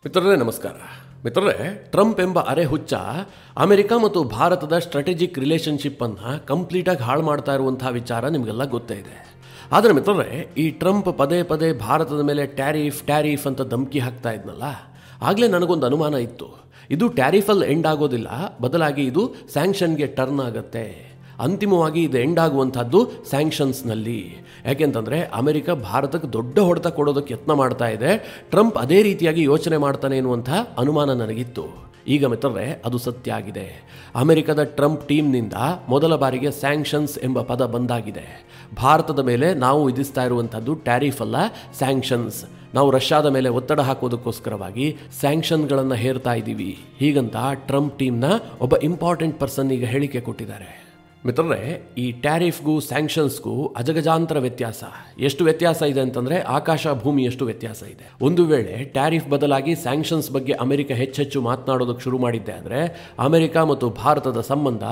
ಮಿತ್ರರೇ ನಮಸ್ಕಾರ. ಮಿತ್ರರೇ, ಟ್ರಂಪ್ ಎಂಬ ಅರೆ ಹುಚ್ಚ ಅಮೆರಿಕ ಮತ್ತು ಭಾರತದ ಸ್ಟ್ರಾಟಜಿಕ್ ರಿಲೇಷನ್ಶಿಪ್ಪನ್ನು ಕಂಪ್ಲೀಟಾಗಿ ಹಾಳು ಮಾಡ್ತಾ ಇರುವಂತಹ ವಿಚಾರ ನಿಮಗೆಲ್ಲ ಗೊತ್ತೇ ಇದೆ. ಆದರೆ ಮಿತ್ರರೇ, ಈ ಟ್ರಂಪ್ ಪದೇ ಪದೇ ಭಾರತದ ಮೇಲೆ ಟ್ಯಾರಿಫ್ ಅಂತ ಧಮಕಿ ಹಾಕ್ತಾ ಇದ್ನಲ್ಲ, ಆಗಲೇ ನನಗೊಂದು ಅನುಮಾನ ಇತ್ತು. ಇದು ಟ್ಯಾರಿಫಲ್ಲಿ ಎಂಡ್ ಆಗೋದಿಲ್ಲ, ಬದಲಾಗಿ ಇದು ಸ್ಯಾಂಕ್ಷನ್ಗೆ ಟರ್ನ್ ಆಗುತ್ತೆ. ಅಂತಿಮವಾಗಿ ಇದು ಎಂಡ್ ಆಗುವಂಥದ್ದು ಸ್ಯಾಂಕ್ಷನ್ಸ್ನಲ್ಲಿ. ಯಾಕೆಂತಂದರೆ ಅಮೆರಿಕ ಭಾರತಕ್ಕೆ ದೊಡ್ಡ ಹೊಡೆತ ಕೊಡೋದಕ್ಕೆ ಯತ್ನ ಮಾಡ್ತಾ ಇದೆ. ಟ್ರಂಪ್ ಅದೇ ರೀತಿಯಾಗಿ ಯೋಚನೆ ಮಾಡ್ತಾನೆ ಎನ್ನುವಂಥ ಅನುಮಾನ ನನಗಿತ್ತು. ಈಗ ಮಿತ್ರರೇ, ಅದು ಸತ್ಯ ಆಗಿದೆ. ಅಮೆರಿಕದ ಟ್ರಂಪ್ ಟೀಮ್ನಿಂದ ಮೊದಲ ಬಾರಿಗೆ ಸ್ಯಾಂಕ್ಷನ್ಸ್ ಎಂಬ ಪದ ಬಂದಾಗಿದೆ. ಭಾರತದ ಮೇಲೆ ನಾವು ವಿಧಿಸ್ತಾ ಇರುವಂಥದ್ದು ಟ್ಯಾರಿಫ್ ಅಲ್ಲ, ಸ್ಯಾಂಕ್ಷನ್ಸ್. ನಾವು ರಷ್ಯಾದ ಮೇಲೆ ಒತ್ತಡ ಹಾಕೋದಕ್ಕೋಸ್ಕರವಾಗಿ ಸ್ಯಾಂಕ್ಷನ್ಗಳನ್ನು ಹೇರ್ತಾ ಇದ್ದೀವಿ. ಹೀಗಂತ ಟ್ರಂಪ್ ಟೀಮ್ನ ಒಬ್ಬ ಇಂಪಾರ್ಟೆಂಟ್ ಪರ್ಸನ್ ಈಗ ಹೇಳಿಕೆ ಕೊಟ್ಟಿದ್ದಾರೆ. ಮಿತ್ರರೇ, ಈ ಟ್ಯಾರಿಫ್ಗೂ ಸ್ಯಾಂಕ್ಷನ್ಸ್ಗೂ ಅಜಗಜಾಂತರ ವ್ಯತ್ಯಾಸ. ಎಷ್ಟು ವ್ಯತ್ಯಾಸ ಇದೆ ಅಂತಂದರೆ ಆಕಾಶ ಭೂಮಿಯಷ್ಟು ವ್ಯತ್ಯಾಸ ಇದೆ. ಒಂದು ವೇಳೆ ಟ್ಯಾರಿಫ್ ಬದಲಾಗಿ ಸ್ಯಾಂಕ್ಷನ್ಸ್ ಬಗ್ಗೆ ಅಮೆರಿಕ ಹೆಚ್ಚೆಚ್ಚು ಮಾತನಾಡೋದಕ್ಕೆ ಶುರು ಮಾಡಿದ್ದೆ ಆದರೆ ಅಮೆರಿಕ ಮತ್ತು ಭಾರತದ ಸಂಬಂಧ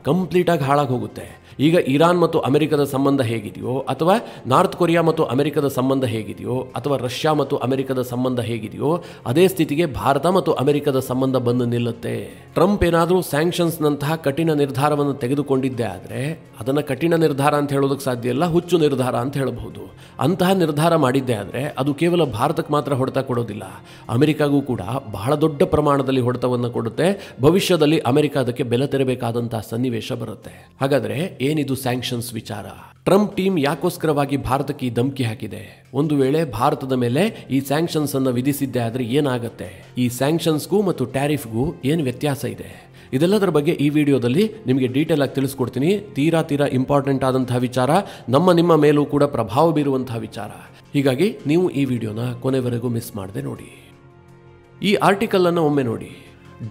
ಕಂಪ್ಲೀಟಾಗಿ ಹಾಳಾಗಿ ಹೋಗುತ್ತೆ. ಈಗ ಇರಾನ್ ಮತ್ತು ಅಮೆರಿಕದ ಸಂಬಂಧ ಹೇಗಿದೆಯೋ, ಅಥವಾ ನಾರ್ತ್ ಕೊರಿಯಾ ಮತ್ತು ಅಮೆರಿಕದ ಸಂಬಂಧ ಹೇಗಿದೆಯೋ, ಅಥವಾ ರಷ್ಯಾ ಮತ್ತು ಅಮೆರಿಕದ ಸಂಬಂಧ ಹೇಗಿದೆಯೋ, ಅದೇ ಸ್ಥಿತಿಗೆ ಭಾರತ ಮತ್ತು ಅಮೆರಿಕದ ಸಂಬಂಧ ಬಂದು ನಿಲ್ಲುತ್ತೆ. ಟ್ರಂಪ್ ಏನಾದರೂ ಸ್ಯಾಂಕ್ಷನ್ಸ್ನಂತಹ ಕಠಿಣ ನಿರ್ಧಾರವನ್ನು ತೆಗೆದುಕೊಂಡಿದ್ದೆ ಆದರೆ ಅದನ್ನು ಕಠಿಣ ನಿರ್ಧಾರ ಅಂತ ಹೇಳೋದಕ್ಕೆ ಸಾಧ್ಯ ಇಲ್ಲ, ಹುಚ್ಚು ನಿರ್ಧಾರ ಅಂತ ಹೇಳಬಹುದು. ಅಂತಹ ನಿರ್ಧಾರ ಮಾಡಿದ್ದೆ ಆದರೆ ಅದು ಕೇವಲ ಭಾರತಕ್ಕೆ ಮಾತ್ರ ಹೊಡೆತ ಕೊಡೋದಿಲ್ಲ, ಅಮೆರಿಕಾಗೂ ಕೂಡ ಬಹಳ ದೊಡ್ಡ ಪ್ರಮಾಣದಲ್ಲಿ ಹೊಡೆತವನ್ನು ಕೊಡುತ್ತೆ. ಭವಿಷ್ಯದಲ್ಲಿ ಅಮೆರಿಕ ಅದಕ್ಕೆ ಬೆಲೆ ತೆರಬೇಕಾದಂತಹ ಸನ್ನಿವೇಶ ಬರುತ್ತೆ. ಹಾಗಾದರೆ ಏನಿದು ಸ್ಯಾಂಕ್ಷನ್ಸ್ ವಿಚಾರ? ಟ್ರಂಪ್ ಟೀಮ್ ಯಾಕೋಸ್ಕರವಾಗಿ ಭಾರತಕ್ಕೆ ಈ ಧಮಕಿ ಹಾಕಿದೆ? ಒಂದು ವೇಳೆ ಭಾರತದ ಮೇಲೆ ಈ ಸ್ಯಾಂಕ್ಷನ್ಸ್ ಅನ್ನು ವಿಧಿಸಿದ್ದೆ ಆದರೆ ಏನಾಗುತ್ತೆ? ಈ ಸ್ಯಾಂಕ್ಷನ್ಸ್ಗೂ ಮತ್ತು ಟ್ಯಾರಿಫ್ಗೂ ಏನು ವ್ಯತ್ಯಾಸ ಇದೆ? ಇದೆಲ್ಲದರ ಬಗ್ಗೆ ಈ ವಿಡಿಯೋದಲ್ಲಿ ನಿಮಗೆ ಡೀಟೇಲ್ ಆಗಿ ತಿಳಿಸ್ಕೊಡ್ತೀನಿ. ತೀರಾ ಇಂಪಾರ್ಟೆಂಟ್ ಆದಂತಹ ವಿಚಾರ, ನಿಮ್ಮ ಮೇಲೂ ಕೂಡ ಪ್ರಭಾವ ಬೀರುವಂತಹ ವಿಚಾರ. ಹೀಗಾಗಿ ನೀವು ಈ ವಿಡಿಯೋನ ಕೊನೆವರೆಗೂ ಮಿಸ್ ಮಾಡದೆ ನೋಡಿ. ಈ ಆರ್ಟಿಕಲ್ ಅನ್ನು ಒಮ್ಮೆ ನೋಡಿ.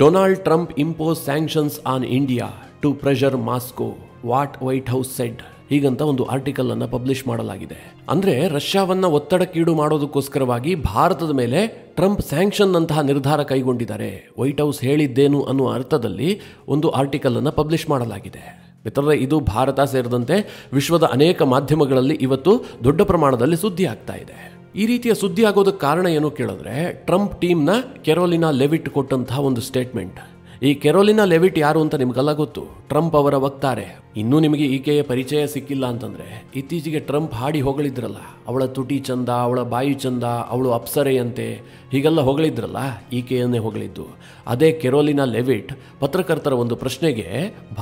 Donald Trump imposes sanctions on India to pressure Moscow, what White House said. ಹೀಗಂತ ಒಂದು ಆರ್ಟಿಕಲ್ ಅನ್ನು ಪಬ್ಲಿಷ್ ಮಾಡಲಾಗಿದೆ. ಅಂದ್ರೆ ರಷ್ಯಾವನ್ನ ಒತ್ತಡಕ್ಕೀಡು ಮಾಡೋದಕ್ಕೋಸ್ಕರವಾಗಿ ಭಾರತದ ಮೇಲೆ ಟ್ರಂಪ್ ಸ್ಯಾಂಕ್ಷನ್ ಅಂತಹ ನಿರ್ಧಾರ ಕೈಗೊಂಡಿದ್ದಾರೆ. ವೈಟ್ ಹೌಸ್ ಹೇಳಿದ್ದೇನು ಅನ್ನುವ ಅರ್ಥದಲ್ಲಿ ಒಂದು ಆರ್ಟಿಕಲ್ ಅನ್ನು ಪಬ್ಲಿಷ್ ಮಾಡಲಾಗಿದೆ. ಮಿತ್ರರೇ, ಇದು ಭಾರತ ಸೇರಿದಂತೆ ವಿಶ್ವದ ಅನೇಕ ಮಾಧ್ಯಮಗಳಲ್ಲಿ ಇವತ್ತು ದೊಡ್ಡ ಪ್ರಮಾಣದಲ್ಲಿ ಸುದ್ದಿ ಆಗ್ತಾ ಇದೆ. ಈ ರೀತಿಯ ಸುದ್ದಿ ಆಗೋದಕ್ಕೆ ಕಾರಣ ಏನು ಕೇಳಿದ್ರೆ, ಟ್ರಂಪ್ ಟೀಮ್ನ ಕೆರೋಲಿನಾ ಲೆವಿಟ್ ಕೊಟ್ಟಂತಹ ಒಂದು ಸ್ಟೇಟ್ಮೆಂಟ್. ಈ ಕೆರೋಲಿನಾ ಲೆವಿಟ್ ಯಾರು ಅಂತ ನಿಮಗೆಲ್ಲ ಗೊತ್ತು, ಟ್ರಂಪ್ ಅವರ ವಕ್ತಾರೆ. ಇನ್ನೂ ನಿಮಗೆ ಈಕೆಯ ಪರಿಚಯ ಸಿಕ್ಕಿಲ್ಲ ಅಂತಂದ್ರೆ, ಇತ್ತೀಚೆಗೆ ಟ್ರಂಪ್ ಹಾಡಿ ಹೊಗಳಿದ್ರಲ್ಲ, ಅವಳ ತುಟಿ ಚಂದ, ಅವಳ ಬಾಯಿ ಚಂದ, ಅವಳು ಅಪ್ಸರೆಯಂತೆ, ಹೀಗೆಲ್ಲ ಹೊಗಳಿದ್ರಲ್ಲ, ಈಕೆಯನ್ನೇ ಹೊಗಳಿದ್ದು ಅದೇ ಕೆರೋಲಿನಾ ಲೆವಿಟ್. ಪತ್ರಕರ್ತರ ಒಂದು ಪ್ರಶ್ನೆಗೆ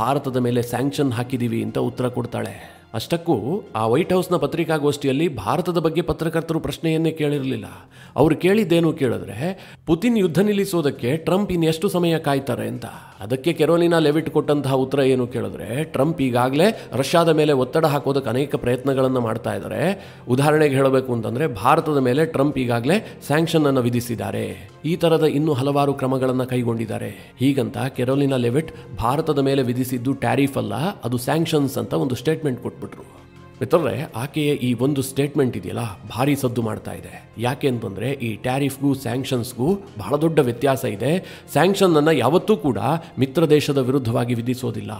ಭಾರತದ ಮೇಲೆ ಸ್ಯಾಂಕ್ಷನ್ ಹಾಕಿದೀವಿ ಅಂತ ಉತ್ತರ ಕೊಡ್ತಾಳೆ. ಅಷ್ಟಕ್ಕೂ ಆ ವೈಟ್ ಹೌಸ್ನ ಪತ್ರಿಕಾಗೋಷ್ಠಿಯಲ್ಲಿ ಭಾರತದ ಬಗ್ಗೆ ಪತ್ರಕರ್ತರು ಪ್ರಶ್ನೆಯನ್ನೇ ಕೇಳಿರಲಿಲ್ಲ. ಅವರು ಕೇಳಿದ್ದೇನು ಕೇಳಿದ್ರೆ, ಪುತಿನ್ ಯುದ್ಧ ನಿಲ್ಲಿಸೋದಕ್ಕೆ ಟ್ರಂಪ್ ಇನ್ನೆಷ್ಟು ಸಮಯ ಕಾಯ್ತಾರೆ ಅಂತ. ಅದಕ್ಕೆ ಕೆರೋಲಿನಾ ಲೆವಿಟ್ ಕೊಟ್ಟಂತಹ ಉತ್ತರ ಏನು ಕೇಳಿದ್ರೆ, ಟ್ರಂಪ್ ಈಗಾಗಲೇ ರಷ್ಯಾದ ಮೇಲೆ ಒತ್ತಡ ಹಾಕೋದಕ್ಕೆ ಅನೇಕ ಪ್ರಯತ್ನಗಳನ್ನು ಮಾಡ್ತಾ ಇದ್ದಾರೆ. ಉದಾಹರಣೆಗೆ ಹೇಳಬೇಕು ಅಂತಂದ್ರೆ, ಭಾರತದ ಮೇಲೆ ಟ್ರಂಪ್ ಈಗಾಗಲೇ ಸ್ಯಾಂಕ್ಷನ್ ಅನ್ನು ವಿಧಿಸಿದ್ದಾರೆ. ಈ ತರದ ಇನ್ನೂ ಹಲವಾರು ಕ್ರಮಗಳನ್ನು ಕೈಗೊಂಡಿದ್ದಾರೆ. ಹೀಗಂತ ಕೆರೋಲಿನಾ ಲೆವಿಟ್ ಭಾರತದ ಮೇಲೆ ವಿಧಿಸಿದ್ದು ಟ್ಯಾರಿಫ್ ಅಲ್ಲ, ಅದು ಸ್ಯಾಂಕ್ಷನ್ಸ್ ಅಂತ ಒಂದು ಸ್ಟೇಟ್ಮೆಂಟ್ ಕೊಟ್ಬಿಟ್ರು. ಮಿತ್ರರೇ, ಆಕೆಯ ಈ ಒಂದು ಸ್ಟೇಟ್ಮೆಂಟ್ ಇದೆಯಲ್ಲ, ಭಾರಿ ಸದ್ದು ಮಾಡ್ತಾ ಇದೆ. ಯಾಕೆ ಅಂತಂದರೆ, ಈ ಟ್ಯಾರಿಫ್ಗೂ ಸ್ಯಾಂಕ್ಷನ್ಸ್ಗೂ ಬಹಳ ದೊಡ್ಡ ವ್ಯತ್ಯಾಸ ಇದೆ. ಸ್ಯಾಂಕ್ಷನ್ ಅನ್ನು ಯಾವತ್ತೂ ಕೂಡ ಮಿತ್ರ ದೇಶದ ವಿರುದ್ಧವಾಗಿ ವಿಧಿಸೋದಿಲ್ಲ,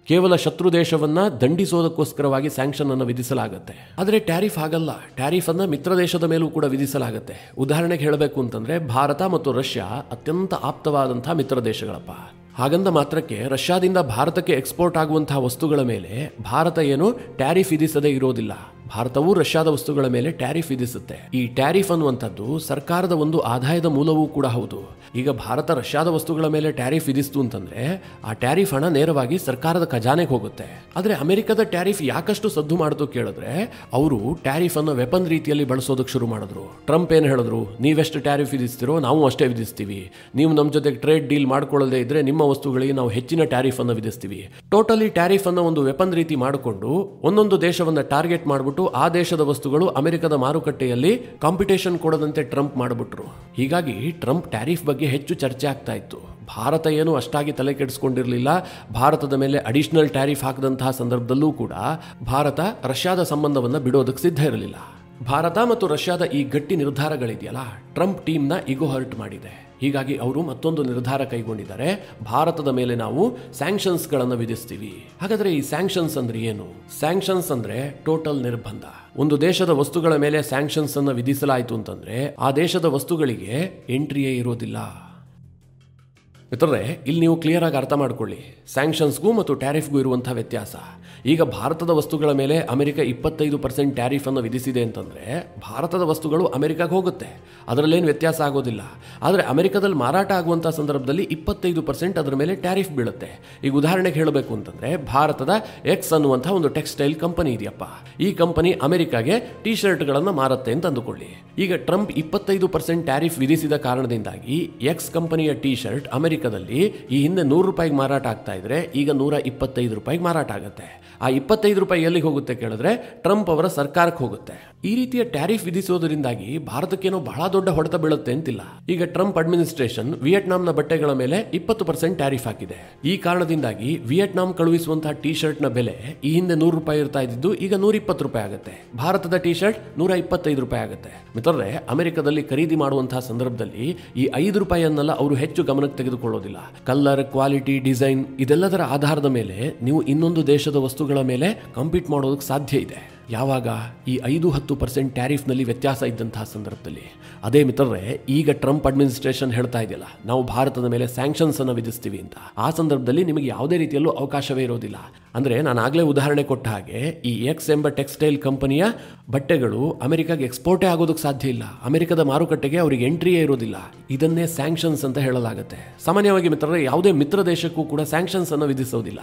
ಕೇವಲ ಶತ್ರು ದೇಶವನ್ನ ದಂಡಿಸೋದಕ್ಕೋಸ್ಕರವಾಗಿ ಸ್ಯಾಂಕ್ಷನ್ ಅನ್ನು ವಿಧಿಸಲಾಗುತ್ತೆ. ಆದರೆ ಟ್ಯಾರಿಫ್ ಆಗಲ್ಲ, ಟ್ಯಾರಿಫ್ ಅನ್ನ ಮಿತ್ರ ದೇಶದ ಮೇಲೂ ಕೂಡ ವಿಧಿಸಲಾಗುತ್ತೆ. ಉದಾಹರಣೆಗೆ ಹೇಳಬೇಕು ಅಂತಂದ್ರೆ, ಭಾರತ ಮತ್ತು ರಷ್ಯಾ ಅತ್ಯಂತ ಆಪ್ತವಾದಂತಹ ಮಿತ್ರ ದೇಶಗಳಪ್ಪ. ಹಾಗಂದ ಮಾತ್ರಕ್ಕೆ ರಷ್ಯಾದಿಂದ ಭಾರತಕ್ಕೆ ಎಕ್ಸ್ಪೋರ್ಟ್ ಆಗುವಂತಹ ವಸ್ತುಗಳ ಮೇಲೆ ಭಾರತ ಏನು ಟ್ಯಾರಿಫ್ ವಿಧಿಸದೇ ಇರೋದಿಲ್ಲ. ಭಾರತವು ರಷ್ಯಾದ ವಸ್ತುಗಳ ಮೇಲೆ ಟ್ಯಾರಿಫ್ ವಿಧಿಸುತ್ತೆ. ಈ ಟ್ಯಾರಿಫ್ ಅನ್ನುವಂಥದ್ದು ಸರ್ಕಾರದ ಒಂದು ಆದಾಯದ ಮೂಲವೂ ಕೂಡ ಹೌದು. ಈಗ ಭಾರತ ರಷ್ಯಾದ ವಸ್ತುಗಳ ಮೇಲೆ ಟ್ಯಾರಿಫ್ ವಿಧಿಸ್ತು ಅಂತಂದ್ರೆ ಆ ಟ್ಯಾರಿಫ್ ಹಣ ನೇರವಾಗಿ ಸರ್ಕಾರದ ಖಜಾನೆಗೆ ಹೋಗುತ್ತೆ. ಆದರೆ ಅಮೆರಿಕದ ಟ್ಯಾರಿಫ್ ಯಾಕಷ್ಟು ಸದ್ದು ಮಾಡಿತು ಕೇಳಿದ್ರೆ, ಅವರು ಟ್ಯಾರಿಫ್ ಅನ್ನು ವೆಪನ್ ರೀತಿಯಲ್ಲಿ ಬಳಸೋದಕ್ಕೆ ಶುರು ಮಾಡಿದ್ರು. ಟ್ರಂಪ್ ಏನು ಹೇಳಿದ್ರು, ನೀವೆಷ್ಟು ಟ್ಯಾರಿಫ್ ವಿಧಿಸ್ತಿರೋ ನಾವು ಅಷ್ಟೇ ವಿಧಿಸ್ತೀವಿ, ನೀವು ನಮ್ಮ ಜೊತೆಗೆ ಟ್ರೇಡ್ ಡೀಲ್ ಮಾಡ್ಕೊಳ್ಳದೆ ಇದ್ರೆ ನಿಮ್ಮ ವಸ್ತುಗಳಿಗೆ ನಾವು ಹೆಚ್ಚಿನ ಟ್ಯಾರಿಫ್ ಅನ್ನು ವಿಧಿಸ್ತೀವಿ. ಟೋಟಲಿ ಟ್ಯಾರಿಫ್ ಅನ್ನು ಒಂದು ವೆಪನ್ ರೀತಿ ಮಾಡಿಕೊಂಡು ಒಂದೊಂದು ದೇಶವನ್ನ ಟಾರ್ಗೆಟ್ ಮಾಡಿಬಿಟ್ಟು ಆ ದೇಶದ ವಸ್ತುಗಳು ಅಮೆರಿಕದ ಮಾರುಕಟ್ಟೆಯಲ್ಲಿ ಕಾಂಪಿಟೇಷನ್ ಕೊಡದಂತೆ ಟ್ರಂಪ್ ಮಾಡಿಬಿಟ್ರು. ಹೀಗಾಗಿ ಟ್ರಂಪ್ ಟ್ಯಾರಿಫ್ ಬಗ್ಗೆ ಹೆಚ್ಚು ಚರ್ಚೆ ಆಗ್ತಾ ಇತ್ತು. ಭಾರತ ಏನು ಅಷ್ಟಾಗಿ ತಲೆ ಕೆಡಿಸ್ಕೊಂಡಿರಲಿಲ್ಲ. ಭಾರತದ ಮೇಲೆ ಅಡಿಷನಲ್ ಟ್ಯಾರಿಫ್ ಹಾಕದಂತಹ ಸಂದರ್ಭದಲ್ಲೂ ಕೂಡ ಭಾರತ ರಷ್ಯಾದ ಸಂಬಂಧವನ್ನು ಬಿಡೋದಕ್ಕೆ ಸಿದ್ಧ ಇರಲಿಲ್ಲ. ಭಾರತ ಮತ್ತು ರಷ್ಯಾದ ಈ ಗಟ್ಟಿ ನಿರ್ಧಾರಗಳಿದೆಯಲ್ಲ, ಟ್ರಂಪ್ ಟೀಮ್ನ ಇಗೋ ಹರ್ಟ್ ಮಾಡಿದೆ. ಹೀಗಾಗಿ ಅವರು ಮತ್ತೊಂದು ನಿರ್ಧಾರ ಕೈಗೊಂಡಿದ್ದಾರೆ. ಭಾರತದ ಮೇಲೆ ನಾವು ಸ್ಯಾಂಕ್ಷನ್ಸ್ಗಳನ್ನು ವಿಧಿಸ್ತೀವಿ. ಹಾಗಾದ್ರೆ ಈ ಸ್ಯಾಂಕ್ಷನ್ಸ್ ಅಂದ್ರೆ ಏನು? ಸ್ಯಾಂಕ್ಷನ್ಸ್ ಅಂದ್ರೆ ಟೋಟಲ್ ನಿರ್ಬಂಧ. ಒಂದು ದೇಶದ ವಸ್ತುಗಳ ಮೇಲೆ ಸ್ಯಾಂಕ್ಷನ್ಸ್ ಅನ್ನು ವಿಧಿಸಲಾಯಿತು ಅಂತಂದ್ರೆ ಆ ದೇಶದ ವಸ್ತುಗಳಿಗೆ ಎಂಟ್ರಿಯೇ ಇರೋದಿಲ್ಲ. ಮಿತ್ರರೇ, ಇಲ್ಲಿ ನೀವು ಕ್ಲಿಯರ್ ಆಗಿ ಅರ್ಥ ಮಾಡ್ಕೊಳ್ಳಿ ಸ್ಯಾಂಕ್ಷನ್ಸ್ಗೂ ಮತ್ತು ಟ್ಯಾರಿಫ್ಗೂ ಇರುವಂತಹ ವ್ಯತ್ಯಾಸ. ಈಗ ಭಾರತದ ವಸ್ತುಗಳ ಮೇಲೆ ಅಮೆರಿಕ 25% ಟ್ಯಾರಿಫ್ ಅನ್ನು ವಿಧಿಸಿದೆ ಅಂತಂದ್ರೆ ಭಾರತದ ವಸ್ತುಗಳು ಅಮೆರಿಕಾಗೆ ಹೋಗುತ್ತೆ, ಅದರಲ್ಲೇನು ವ್ಯತ್ಯಾಸ ಆಗೋದಿಲ್ಲ. ಆದರೆ ಅಮೆರಿಕದಲ್ಲಿ ಮಾರಾಟ ಆಗುವಂಥ ಸಂದರ್ಭದಲ್ಲಿ 25% ಅದರ ಮೇಲೆ ಟ್ಯಾರಿಫ್ ಬೀಳುತ್ತೆ. ಈಗ ಉದಾಹರಣೆಗೆ ಹೇಳಬೇಕು ಅಂತಂದ್ರೆ ಭಾರತದ ಎಕ್ಸ್ ಅನ್ನುವಂಥ ಒಂದು ಟೆಕ್ಸ್ಟೈಲ್ ಕಂಪನಿ ಇದೆಯಪ್ಪ. ಈ ಕಂಪನಿ ಅಮೆರಿಕಾಗೆ ಟಿ ಶರ್ಟ್ಗಳನ್ನು ಮಾರುತ್ತೆ ಅಂತ ಅಂದುಕೊಳ್ಳಿ. ಈಗ ಟ್ರಂಪ್ 25% ಟ್ಯಾರಿಫ್ ವಿಧಿಸಿದ ಕಾರಣದಿಂದಾಗಿ ಎಕ್ಸ್ ಕಂಪನಿಯ ಟಿ ಶರ್ಟ್ ಅಮೆರಿಕದಲ್ಲಿ ಈ ಹಿಂದೆ $100 ಮಾರಾಟ ಆಗ್ತಾ ಇದ್ರೆ ಈಗ $125 ಮಾರಾಟ ಆಗುತ್ತೆ. ಆ $25 ಎಲ್ಲಿಗೆ ಹೋಗುತ್ತೆ ಕೇಳಿದ್ರೆ ಟ್ರಂಪ್ ಅವರ ಸರ್ಕಾರಕ್ಕೆ ಹೋಗುತ್ತೆ. ಈ ರೀತಿಯ ಟ್ಯಾರಿಫ್ ವಿಧಿಸೋದ್ರಿಂದಾಗಿ ಭಾರತಕ್ಕೇನೋ ಬಹಳ ದೊಡ್ಡ ಹೊಡೆತ ಬೀಳುತ್ತೆ ಅಂತಿಲ್ಲ. ಈಗ ಟ್ರಂಪ್ ಅಡ್ಮಿನಿಸ್ಟ್ರೇಷನ್ ವಿಯೆಟ್ನಾಂನ ಬಟ್ಟೆಗಳ ಮೇಲೆ 20% ಟ್ಯಾರಿಫ್ ಹಾಕಿದೆ. ಈ ಕಾರಣದಿಂದಾಗಿ ವಿಯೆಟ್ನಾಂ ಕಳುಹಿಸುವಂತಹ ಟಿ ಶರ್ಟ್ ನ ಬೆಲೆ ಈ ಹಿಂದೆ $100 ಇರ್ತಾ ಇದ್ದು ಈಗ $120 ಆಗುತ್ತೆ. ಭಾರತದ ಟಿ ಶರ್ಟ್ $125 ಆಗುತ್ತೆ. ಮಿತ್ರರೇ, ಅಮೆರಿಕದಲ್ಲಿ ಖರೀದಿ ಮಾಡುವಂತಹ ಸಂದರ್ಭದಲ್ಲಿ ಈ $5 ಅನ್ನೆಲ್ಲ ಅವರು ಹೆಚ್ಚು ಗಮನಕ್ಕೆ ತೆಗೆದುಕೊಳ್ಳೋದಿಲ್ಲ. ಕಲರ್, ಕ್ವಾಲಿಟಿ, ಡಿಸೈನ್ ಇದೆಲ್ಲದರ ಆಧಾರದ ಮೇಲೆ ನೀವು ಇನ್ನೊಂದು ದೇಶದ ವಸ್ತುಗಳ ಮೇಲೆ ಕಾಂಪೀಟ್ ಮಾಡೋದಕ್ಕೆ ಸಾಧ್ಯ ಇದೆ. ಯಾವಾಗ ಈ 5-10% ಟ್ಯಾರಿಫ್ನಲ್ಲಿ ವ್ಯತ್ಯಾಸ ಇದ್ದಂತಹ ಸಂದರ್ಭದಲ್ಲಿ. ಅದೇ ಮಿತ್ರರೇ, ಈಗ ಟ್ರಂಪ್ ಅಡ್ಮಿನಿಸ್ಟ್ರೇಷನ್ ಹೇಳ್ತಾ ಇದೆಯಲ್ಲ ನಾವು ಭಾರತದ ಮೇಲೆ ಸ್ಯಾಂಕ್ಷನ್ಸ್ ಅನ್ನು ವಿಧಿಸ್ತೀವಿ ಅಂತ. ಆ ಸಂದರ್ಭದಲ್ಲಿ ನಿಮಗೆ ಯಾವುದೇ ರೀತಿಯಲ್ಲೂ ಅವಕಾಶವೇ ಇರೋದಿಲ್ಲ. ಅಂದ್ರೆ ನಾನು ಆಗಲೇ ಉದಾಹರಣೆ ಕೊಟ್ಟ ಹಾಗೆ ಈ ಎಕ್ಸ್ ಎಂಬ ಟೆಕ್ಸ್ಟೈಲ್ ಕಂಪನಿಯ ಬಟ್ಟೆಗಳು ಅಮೆರಿಕಾಗೆ ಎಕ್ಸ್ಪೋರ್ಟೇ ಆಗೋದಕ್ಕೆ ಸಾಧ್ಯ ಇಲ್ಲ. ಅಮೆರಿಕದ ಮಾರುಕಟ್ಟೆಗೆ ಅವರಿಗೆ ಎಂಟ್ರಿಯೇ ಇರೋದಿಲ್ಲ. ಇದನ್ನೇ ಸ್ಯಾಂಕ್ಷನ್ಸ್ ಅಂತ ಹೇಳಲಾಗುತ್ತೆ. ಸಾಮಾನ್ಯವಾಗಿ ಮಿತ್ರರೇ, ಯಾವುದೇ ಮಿತ್ರ ದೇಶಕ್ಕೂ ಕೂಡ ಸ್ಯಾಂಕ್ಷನ್ಸ್ ಅನ್ನು ವಿಧಿಸೋದಿಲ್ಲ.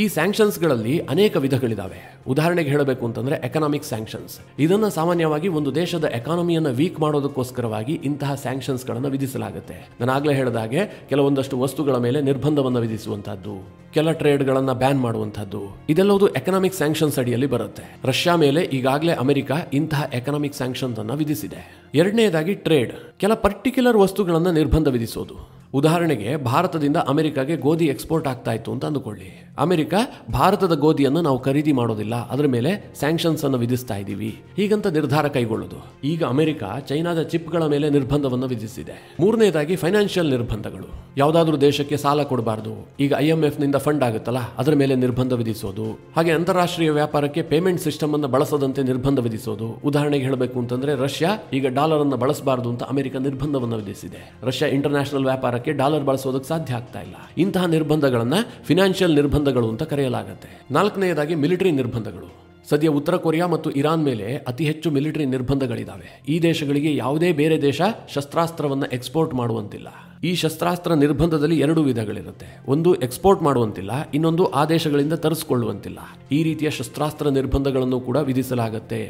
ಈ ಸ್ಯಾಂಕ್ಷನ್ಸ್ಗಳಲ್ಲಿ ಅನೇಕ ವಿಧಗಳಿದಾವೆ. ಉದಾಹರಣೆಗೆ ಹೇಳಬೇಕು ಅಂತಂದ್ರೆ ಎಕನಾಮಿಕ್ ಸ್ಯಾಂಕ್ಷನ್ಸ್. ಇದನ್ನ ಸಾಮಾನ್ಯವಾಗಿ ಒಂದು ದೇಶದ ಎಕಾನಮಿಯನ್ನು ವೀಕ್ ಮಾಡೋದಕ್ಕೋಸ್ಕರವಾಗಿ ಇಂತಹ ಸ್ಯಾಂಕ್ಷನ್ಸ್ಗಳನ್ನು ವಿಧಿಸಲಾಗುತ್ತೆ. ನಾನು ಆಗಲೇ ಹೇಳಿದ ಹಾಗೆ ಕೆಲವೊಂದಷ್ಟು ವಸ್ತುಗಳ ಮೇಲೆ ನಿರ್ಬಂಧವನ್ನು ವಿಧಿಸುವಂತಹದ್ದು, ಕೆಲ ಟ್ರೇಡ್ಗಳನ್ನು ಬ್ಯಾನ್ ಮಾಡುವಂತಹದ್ದು, ಇದೆಲ್ಲವೂ ಎಕನಾಮಿಕ್ ಸ್ಯಾಂಕ್ಷನ್ಸ್ ಅಡಿಯಲ್ಲಿ ಬರುತ್ತೆ. ರಷ್ಯಾ ಮೇಲೆ ಈಗಾಗಲೇ ಅಮೆರಿಕ ಇಂತಹ ಎಕನಾಮಿಕ್ ಸ್ಯಾಂಕ್ಷನ್ಸ್ ಅನ್ನು ವಿಧಿಸಿದೆ. ಎರಡನೇದಾಗಿ ಟ್ರೇಡ್, ಕೆಲ ಪರ್ಟಿಕ್ಯುಲರ್ ವಸ್ತುಗಳನ್ನು ನಿರ್ಬಂಧ ವಿಧಿಸೋದು. ಉದಾಹರಣೆಗೆ ಭಾರತದಿಂದ ಅಮೆರಿಕಾಗೆ ಗೋಧಿ ಎಕ್ಸ್ಪೋರ್ಟ್ ಆಗ್ತಾ ಇತ್ತು ಅಂತ ಅಂದುಕೊಳ್ಳಿ. ಅಮೆರಿಕ ಭಾರತದ ಗೋಧಿಯನ್ನು ನಾವು ಖರೀದಿ ಮಾಡೋದಿಲ್ಲ, ಅದರ ಮೇಲೆ ಸ್ಯಾಂಕ್ಷನ್ಸ್ ಅನ್ನು ವಿಧಿಸ್ತಾ ಇದ್ದೀವಿ ಹೀಗಂತ ನಿರ್ಧಾರ ಕೈಗೊಳ್ಳೋದು. ಈಗ ಅಮೆರಿಕ ಚೈನಾದ ಚಿಪ್ಗಳ ಮೇಲೆ ನಿರ್ಬಂಧವನ್ನು ವಿಧಿಸಿದೆ. ಮೂರನೇದಾಗಿ ಫೈನಾನ್ಷಿಯಲ್ ನಿರ್ಬಂಧಗಳು. ಯಾವುದಾದ್ರೂ ದೇಶಕ್ಕೆ ಸಾಲ ಕೊಡಬಾರ್ದು. ಈಗ IMF ನಿಂದ ಫಂಡ್ ಆಗುತ್ತಲ್ಲ, ಅದರ ಮೇಲೆ ನಿರ್ಬಂಧ ವಿಧಿಸೋದು. ಹಾಗೆ ಅಂತಾರಾಷ್ಟ್ರೀಯ ವ್ಯಾಪಾರಕ್ಕೆ ಪೇಮೆಂಟ್ ಸಿಸ್ಟಮ್ ಅನ್ನು ಬಳಸದಂತೆ ನಿರ್ಬಂಧ ವಿಧಿಸೋದು. ಉದಾಹರಣೆಗೆ ಹೇಳಬೇಕು ಅಂತಂದ್ರೆ ರಷ್ಯಾ ಈಗ ಡಾಲರ್ ಅನ್ನು ಬಳಸಬಾರದು ಅಂತ ಅಮೆರಿಕ ನಿರ್ಬಂಧವನ್ನು ವಿಧಿಸಿದೆ. ರಷ್ಯಾ ಇಂಟರ್ನ್ಯಾಷನಲ್ ವ್ಯಾಪಾರಕ್ಕೆ ಡಾಲರ್ ಬಳಸೋದಕ್ಕೆ ಸಾಧ್ಯ ಆಗ್ತಾ ಇಲ್ಲ. ಇಂತಹ ನಿರ್ಬಂಧಗಳನ್ನ ಫಿನಾನ್ಷಿಯಲ್ ನಿರ್ಬಂಧಗಳು ಅಂತ ಕರೆಯಲಾಗುತ್ತೆ. ನಾಲ್ಕನೆಯದಾಗಿ ಮಿಲಿಟರಿ ನಿರ್ಬಂಧಗಳು. ಸದ್ಯ ಉತ್ತರ ಕೊರಿಯಾ ಮತ್ತು ಇರಾನ್ ಮೇಲೆ ಅತಿ ಹೆಚ್ಚು ಮಿಲಿಟರಿ ನಿರ್ಬಂಧಗಳಿದ್ದಾವೆ. ಈ ದೇಶಗಳಿಗೆ ಯಾವುದೇ ಬೇರೆ ದೇಶ ಶಸ್ತ್ರಾಸ್ತ್ರವನ್ನು ಎಕ್ಸ್ಪೋರ್ಟ್ ಮಾಡುವಂತಿಲ್ಲ. ಈ ಶಸ್ತ್ರಾಸ್ತ್ರ ನಿರ್ಬಂಧದಲ್ಲಿ 2 ವಿಧಗಳಿರುತ್ತೆ. ಒಂದು ಎಕ್ಸ್ಪೋರ್ಟ್ ಮಾಡುವಂತಿಲ್ಲ, ಇನ್ನೊಂದು ಆ ದೇಶಗಳಿಂದ ತರಿಸಿಕೊಳ್ಳುವಂತಿಲ್ಲ. ಈ ರೀತಿಯ ಶಸ್ತ್ರಾಸ್ತ್ರ ನಿರ್ಬಂಧಗಳನ್ನು ಕೂಡ ವಿಧಿಸಲಾಗುತ್ತೆ.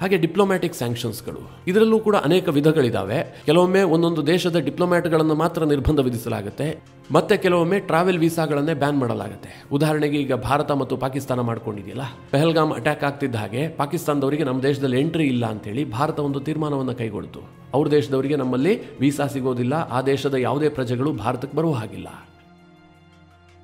ಹಾಗೆ ಡಿಪ್ಲೊಮ್ಯಾಟಿಕ್ ಸ್ಯಾಂಕ್ಷನ್ಸ್ಗಳು, ಇದರಲ್ಲೂ ಕೂಡ ಅನೇಕ ವಿಧಗಳಿದ್ದಾವೆ. ಕೆಲವೊಮ್ಮೆ ಒಂದೊಂದು ದೇಶದ ಡಿಪ್ಲೊಮ್ಯಾಟ್ಗಳನ್ನು ಮಾತ್ರ ನಿರ್ಬಂಧ ವಿಧಿಸಲಾಗುತ್ತೆ, ಮತ್ತೆ ಕೆಲವೊಮ್ಮೆ ಟ್ರಾವೆಲ್ ವೀಸಾಗಳನ್ನೇ ಬ್ಯಾನ್ ಮಾಡಲಾಗುತ್ತೆ. ಉದಾಹರಣೆಗೆ ಈಗ ಭಾರತ ಮತ್ತು ಪಾಕಿಸ್ತಾನ ಮಾಡ್ಕೊಂಡಿದೆಯಲ್ಲ, ಪೆಹಲ್ಗಾಮ್ ಅಟ್ಯಾಕ್ ಆಗ್ತಿದ್ದ ಹಾಗೆ ಪಾಕಿಸ್ತಾನದವರಿಗೆ ನಮ್ಮ ದೇಶದಲ್ಲಿ ಎಂಟ್ರಿ ಇಲ್ಲ ಅಂತೇಳಿ ಭಾರತ ಒಂದು ತೀರ್ಮಾನವನ್ನು ಕೈಗೊಳ್ತು. ಅವ್ರ ದೇಶದವರಿಗೆ ನಮ್ಮಲ್ಲಿ ವೀಸಾ ಸಿಗೋದಿಲ್ಲ, ಆ ದೇಶದ ಯಾವುದೇ ಪ್ರಜೆಗಳು ಭಾರತಕ್ಕೆ ಬರುವ ಹಾಗಿಲ್ಲ.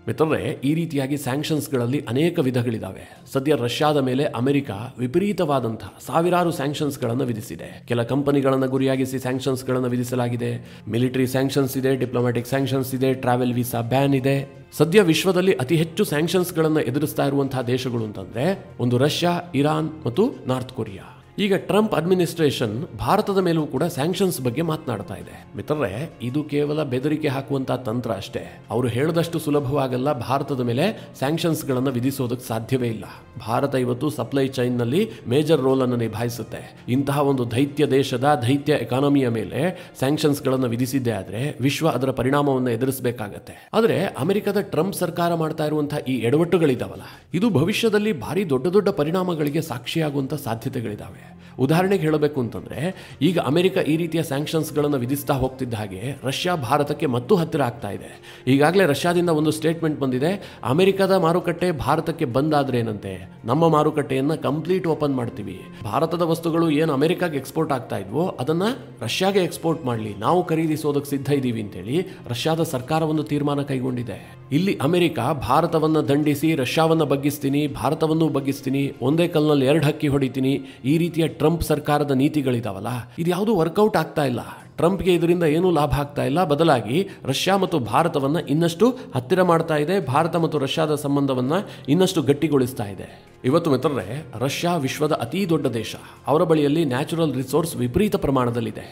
ಮಿತ್ರರೇ, ಈ ರೀತಿಯಾಗಿ ಸ್ಯಾಂಕ್ಷನ್ಸ್ಗಳಲ್ಲಿ ಅನೇಕ ವಿಧಗಳಿದ್ದಾವೆ. ಸದ್ಯ ರಷ್ಯಾದ ಮೇಲೆ ಅಮೆರಿಕ ವಿಪರೀತವಾದಂತಹ ಸಾವಿರಾರು ಸ್ಯಾಂಕ್ಷನ್ಸ್ಗಳನ್ನು ವಿಧಿಸಿದೆ. ಕೆಲ ಕಂಪನಿಗಳನ್ನು ಗುರಿಯಾಗಿಸಿ ಸ್ಯಾಂಕ್ಷನ್ಸ್ಗಳನ್ನು ವಿಧಿಸಲಾಗಿದೆ. ಮಿಲಿಟರಿ ಸ್ಯಾಂಕ್ಷನ್ಸ್ ಇದೆ, ಡಿಪ್ಲೊಮ್ಯಾಟಿಕ್ ಸ್ಯಾಂಕ್ಷನ್ಸ್ ಇದೆ, ಟ್ರಾವೆಲ್ ವೀಸಾ ಬ್ಯಾನ್ ಇದೆ. ಸದ್ಯ ವಿಶ್ವದಲ್ಲಿ ಅತಿ ಹೆಚ್ಚು ಸ್ಯಾಂಕ್ಷನ್ಸ್ಗಳನ್ನು ಎದುರಿಸ್ತಾ ಇರುವಂತಹ ದೇಶಗಳು ಅಂತಂದ್ರೆ ಒಂದು ರಷ್ಯಾ, ಇರಾನ್ ಮತ್ತು ನಾರ್ತ್ ಕೊರಿಯಾ. ಈಗ ಟ್ರಂಪ್ ಅಡ್ಮಿನಿಸ್ಟ್ರೇಷನ್ ಭಾರತದ ಮೇಲೂ ಕೂಡ ಸ್ಯಾಂಕ್ಷನ್ಸ್ ಬಗ್ಗೆ ಮಾತನಾಡ್ತಾ ಇದೆ. ಮಿತ್ರರೇ, ಇದು ಕೇವಲ ಬೆದರಿಕೆ ಹಾಕುವಂತಹ ತಂತ್ರ ಅಷ್ಟೇ. ಅವರು ಹೇಳದಷ್ಟು ಸುಲಭವಾಗಲ್ಲ ಭಾರತದ ಮೇಲೆ ಸ್ಯಾಂಕ್ಷನ್ಸ್ ಗಳನ್ನು ವಿಧಿಸೋದಕ್ಕೆ ಸಾಧ್ಯವೇ ಇಲ್ಲ. ಭಾರತ ಇವತ್ತು ಸಪ್ಲೈ ಚೈನ್ ನಲ್ಲಿ ಮೇಜರ್ ರೋಲ್ ಅನ್ನು ನಿಭಾಯಿಸುತ್ತೆ. ಇಂತಹ ಒಂದು ದೈತ್ಯ ದೇಶದ ದೈತ್ಯ ಎಕಾನಮಿಯ ಮೇಲೆ ಸ್ಯಾಂಕ್ಷನ್ಸ್ ಗಳನ್ನು ವಿಧಿಸಿದ್ದೇ ಆದ್ರೆ ವಿಶ್ವ ಅದರ ಪರಿಣಾಮವನ್ನು ಎದುರಿಸಬೇಕಾಗತ್ತೆ. ಆದ್ರೆ ಅಮೆರಿಕದ ಟ್ರಂಪ್ ಸರ್ಕಾರ ಮಾಡ್ತಾ ಇರುವಂತಹ ಈ ಎಡವಟ್ಟುಗಳಿದಾವಲ್ಲ, ಇದು ಭವಿಷ್ಯದಲ್ಲಿ ಭಾರಿ ದೊಡ್ಡ ದೊಡ್ಡ ಪರಿಣಾಮಗಳಿಗೆ ಸಾಕ್ಷಿಯಾಗುವಂತ ಸಾಧ್ಯತೆಗಳಿದಾವೆ. ಉದಾಹರಣೆಗೆ ಹೇಳಬೇಕು ಅಂತಂದರೆ ಈಗ ಅಮೆರಿಕ ಈ ರೀತಿಯ ಸ್ಯಾಂಕ್ಷನ್ಸ್ಗಳನ್ನು ವಿಧಿಸ್ತಾ ಹೋಗ್ತಿದ್ದ ಹಾಗೆ ರಷ್ಯಾ ಭಾರತಕ್ಕೆ ಮತ್ತೂ ಹತ್ತಿರ ಆಗ್ತಾ ಇದೆ. ಈಗಾಗಲೇ ರಷ್ಯಾದಿಂದ ಒಂದು ಸ್ಟೇಟ್ಮೆಂಟ್ ಬಂದಿದೆ, ಅಮೆರಿಕದ ಮಾರುಕಟ್ಟೆ ಭಾರತಕ್ಕೆ ಬಂದಾದ್ರೆ ಏನಂತೆ, ನಮ್ಮ ಮಾರುಕಟ್ಟೆಯನ್ನು ಕಂಪ್ಲೀಟ್ ಓಪನ್ ಮಾಡ್ತೀವಿ, ಭಾರತದ ವಸ್ತುಗಳು ಏನು ಅಮೆರಿಕಾಗೆ ಎಕ್ಸ್ಪೋರ್ಟ್ ಆಗ್ತಾ ಇದ್ವೋ ಅದನ್ನು ರಷ್ಯಾಗೆ ಎಕ್ಸ್ಪೋರ್ಟ್ ಮಾಡಲಿ, ನಾವು ಖರೀದಿಸೋದಕ್ಕೆ ಸಿದ್ಧ ಇದ್ದೀವಿ ಅಂತೇಳಿ ರಷ್ಯಾದ ಸರ್ಕಾರ ಒಂದು ತೀರ್ಮಾನ ಕೈಗೊಂಡಿದೆ. ಇಲ್ಲಿ ಅಮೆರಿಕ ಭಾರತವನ್ನು ದಂಡಿಸಿ ರಷ್ಯಾವನ್ನು ಬಗ್ಗಿಸ್ತೀನಿ, ಭಾರತವನ್ನು ಬಗ್ಗಿಸ್ತೀನಿ, ಒಂದೇ ಕಲ್ನಲ್ಲಿ 2 ಹಕ್ಕಿ ಹೊಡಿತೀನಿ, ಈ ರೀತಿಯ ಟ್ರಂಪ್ ಸರ್ಕಾರದ ನೀತಿಗಳಿದಾವಲ್ಲ, ಇದು ಯಾವುದೂ ವರ್ಕೌಟ್ ಆಗ್ತಾ ಇಲ್ಲ. ಟ್ರಂಪ್ಗೆ ಇದರಿಂದ ಏನೂ ಲಾಭ ಆಗ್ತಾ ಇಲ್ಲ, ಬದಲಾಗಿ ರಷ್ಯಾ ಮತ್ತು ಭಾರತವನ್ನು ಇನ್ನಷ್ಟು ಹತ್ತಿರ ಮಾಡ್ತಾ ಇದೆ, ಭಾರತ ಮತ್ತು ರಷ್ಯಾದ ಸಂಬಂಧವನ್ನು ಇನ್ನಷ್ಟು ಗಟ್ಟಿಗೊಳಿಸ್ತಾ ಇದೆ. ಇವತ್ತು ಮಿತ್ರರೇ, ರಷ್ಯಾ ವಿಶ್ವದ ಅತೀ ದೊಡ್ಡ ದೇಶ. ಅವರ ಬಳಿಯಲ್ಲಿ ನ್ಯಾಚುರಲ್ ರಿಸೋರ್ಸ್ ವಿಪರೀತ ಪ್ರಮಾಣದಲ್ಲಿದೆ.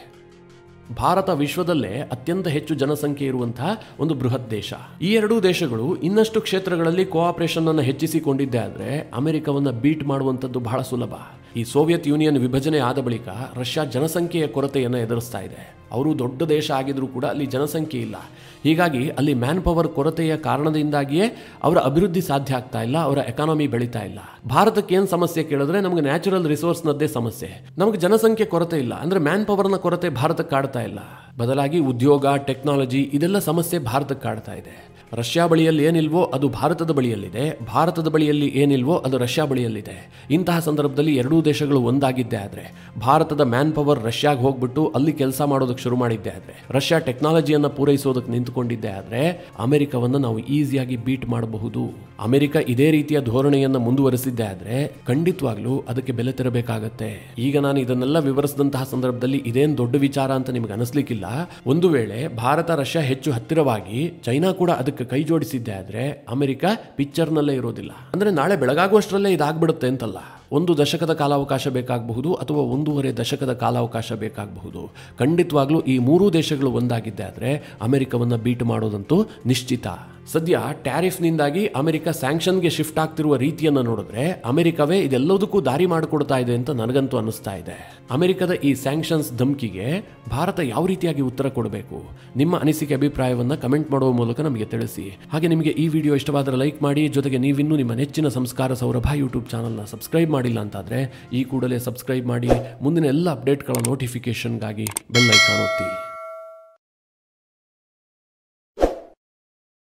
ಭಾರತ ವಿಶ್ವದಲ್ಲೇ ಅತ್ಯಂತ ಹೆಚ್ಚು ಜನಸಂಖ್ಯೆ ಇರುವಂತಹ ಒಂದು ಬೃಹತ್ ದೇಶ. ಈ ಎರಡೂ ದೇಶಗಳು ಇನ್ನಷ್ಟು ಕ್ಷೇತ್ರಗಳಲ್ಲಿ ಕೋಆಪರೇಷನ್ ಅನ್ನು ಹೆಚ್ಚಿಸಿಕೊಂಡಿದ್ದೆ ಆದರೆ ಅಮೆರಿಕವನ್ನು ಬೀಟ್ ಮಾಡುವಂಥದ್ದು ಬಹಳ ಸುಲಭ. ಈ ಸೋವಿಯತ್ ಯೂನಿಯನ್ ವಿಭಜನೆ ಆದ ಬಳಿಕ ರಷ್ಯಾ ಜನಸಂಖ್ಯೆಯ ಕೊರತೆಯನ್ನು ಎದುರಿಸ್ತಾ ಇದೆ. ಅವರು ದೊಡ್ಡ ದೇಶ ಆಗಿದ್ರೂ ಕೂಡ ಅಲ್ಲಿ ಜನಸಂಖ್ಯೆ ಇಲ್ಲ. ಹೀಗಾಗಿ ಅಲ್ಲಿ ಮ್ಯಾನ್ ಪವರ್ ಕೊರತೆಯ ಕಾರಣದಿಂದಾಗಿಯೇ ಅವರ ಅಭಿವೃದ್ಧಿ ಸಾಧ್ಯ ಆಗ್ತಾ ಇಲ್ಲ, ಅವರ ಎಕಾನಮಿ ಬೆಳೀತಾ ಇಲ್ಲ. ಭಾರತಕ್ಕೆ ಏನು ಸಮಸ್ಯೆ ಕೇಳಿದ್ರೆ ನಮಗೆ ನ್ಯಾಚುರಲ್ ರಿಸೋರ್ಸ್ನದ್ದೇ ಸಮಸ್ಯೆ, ನಮಗೆ ಜನಸಂಖ್ಯೆ ಕೊರತೆ ಇಲ್ಲ, ಅಂದರೆ ಮ್ಯಾನ್ ಪವರ್ನ ಕೊರತೆ ಭಾರತಕ್ಕೆ ಕಾಡ್ತಾ ಇಲ್ಲ. ಬದಲಾಗಿ ಉದ್ಯೋಗ, ಟೆಕ್ನಾಲಜಿ ಇದೆಲ್ಲ ಸಮಸ್ಯೆ ಭಾರತಕ್ಕೆ ಕಾಡ್ತಾ ಇದೆ. ರಷ್ಯಾ ಬಳಿಯಲ್ಲಿ ಏನಿಲ್ವೋ ಅದು ಭಾರತದ ಬಳಿಯಲ್ಲಿದೆ, ಭಾರತದ ಬಳಿಯಲ್ಲಿ ಏನಿಲ್ವೋ ಅದು ರಷ್ಯಾ ಬಳಿಯಲ್ಲಿದೆ. ಇಂತಹ ಸಂದರ್ಭದಲ್ಲಿ ಎರಡೂ ದೇಶಗಳು ಒಂದಾಗಿದ್ದೇ ಆದರೆ, ಭಾರತದ ಮ್ಯಾನ್ ಪವರ್ ರಷ್ಯಾಗೆ ಹೋಗ್ಬಿಟ್ಟು ಅಲ್ಲಿ ಕೆಲಸ ಮಾಡೋದಕ್ಕೆ ಶುರು ಮಾಡಿದ್ದೆ ಆದರೆ, ರಷ್ಯಾ ಟೆಕ್ನಾಲಜಿಯನ್ನು ಪೂರೈಸೋದಕ್ಕೆ ನಿಂತುಕೊಂಡಿದ್ದೆ ಆದರೆ ಅಮೆರಿಕವನ್ನು ನಾವು ಈಸಿಯಾಗಿ ಬೀಟ್ ಮಾಡಬಹುದು. ಅಮೆರಿಕ ಇದೇ ರೀತಿಯ ಧೋರಣೆಯನ್ನು ಮುಂದುವರೆಸಿದ್ದೆ ಆದರೆ ಖಂಡಿತವಾಗ್ಲೂ ಅದಕ್ಕೆ ಬೆಲೆ ತೆರಬೇಕಾಗತ್ತೆ. ಈಗ ನಾನು ಇದನ್ನೆಲ್ಲ ವಿವರಿಸಿದಂತಹ ಸಂದರ್ಭದಲ್ಲಿ ಇದೇನು ದೊಡ್ಡ ವಿಚಾರ ಅಂತ ನಿಮಗೆ ಅನಿಸ್ಲಿಕ್ಕಿಲ್ಲ. ಒಂದು ವೇಳೆ ಭಾರತ ರಷ್ಯಾ ಹೆಚ್ಚು ಹತ್ತಿರವಾಗಿ ಚೈನಾ ಕೂಡ ಅದಕ್ಕೆ ಕೈ ಜೋಡಿಸಿದ್ದೆ ಆದರೆ ಅಮೆರಿಕ ಪಿಕ್ಚರ್ನಲ್ಲೇ ಇರೋದಿಲ್ಲ. ಅಂದರೆ ನಾಳೆ ಬೆಳಗಾಗುವಷ್ಟರಲ್ಲೇ ಇದಾಗ್ಬಿಡುತ್ತೆ ಅಂತಲ್ಲ. 1 ದಶಕದ ಕಾಲಾವಕಾಶ ಬೇಕಾಗಬಹುದು ಅಥವಾ 1.5 ದಶಕದ ಕಾಲಾವಕಾಶ ಬೇಕಾಗಬಹುದು. ಖಂಡಿತವಾಗ್ಲೂ ಈ 3 ದೇಶಗಳು ಒಂದಾಗಿದ್ದೆ ಆದರೆ ಅಮೆರಿಕವನ್ನು ಬೀಟ್ ಮಾಡೋದಂತೂ ನಿಶ್ಚಿತ. ಸದ್ಯ ಟ್ಯಾರಿಫ್ನಿಂದಾಗಿ ಅಮೆರಿಕ ಸ್ಯಾಂಕ್ಷನ್ಗೆ ಶಿಫ್ಟ್ ಆಗ್ತಿರುವ ರೀತಿಯನ್ನು ನೋಡಿದ್ರೆ ಅಮೆರಿಕವೇ ಇದೆಲ್ಲದಕ್ಕೂ ದಾರಿ ಮಾಡಿಕೊಡ್ತಾ ಇದೆ ಅಂತ ನನಗಂತೂ ಅನ್ನಿಸ್ತಾ ಇದೆ. ಅಮೆರಿಕದ ಈ ಸ್ಯಾಂಕ್ಷನ್ಸ್ ಧಮಕಿಗೆ ಭಾರತ ಯಾವ ರೀತಿಯಾಗಿ ಉತ್ತರ ಕೊಡಬೇಕು? ನಿಮ್ಮ ಅನಿಸಿಕೆ, ಅಭಿಪ್ರಾಯವನ್ನು ಕಮೆಂಟ್ ಮಾಡುವ ಮೂಲಕ ನಮಗೆ ತಿಳಿಸಿ. ಹಾಗೆ ನಿಮಗೆ ಈ ವಿಡಿಯೋ ಇಷ್ಟವಾದರೆ ಲೈಕ್ ಮಾಡಿ. ಜೊತೆಗೆ ನೀವಿನ್ನೂ ನಿಮ್ಮ ನೆಚ್ಚಿನ ಸಂಸ್ಕಾರ ಸೌರಭ ಯೂಟ್ಯೂಬ್ ಚಾನಲ್ನ ಸಬ್ಸ್ಕ್ರೈಬ್ ಮಾಡಿಲ್ಲ ಅಂತಾದರೆ ಈ ಕೂಡಲೇ ಸಬ್ಸ್ಕ್ರೈಬ್ ಮಾಡಿ. ಮುಂದಿನ ಎಲ್ಲ ಅಪ್ಡೇಟ್ಗಳ ನೋಟಿಫಿಕೇಷನ್ಗಾಗಿ ಬೆಲ್ ಐಕಾನ್ ಒತ್ತಿ.